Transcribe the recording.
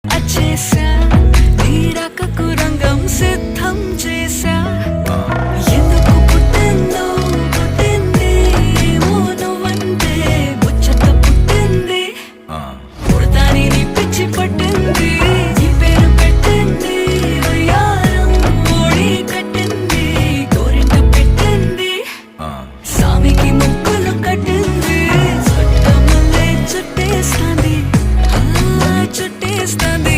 అచ్చేసా నీరాకకు రంగం సిద్ధం చేసా ఎందుకు పుట్టిందో పుట్టింది ఏమో నువ్వంటే ముచ్చట పుట్టింది పుడతాని నీ పిచ్చి పట్టింది ఈ పేరు పెట్టింది వయ్యారం ఓడి కట్టింది గోరింట పెట్టింది సామికి ముక్కులు కట్టింది చుట్టమల్లే చుట్టేస్తాంది చుట్టేస్తాంది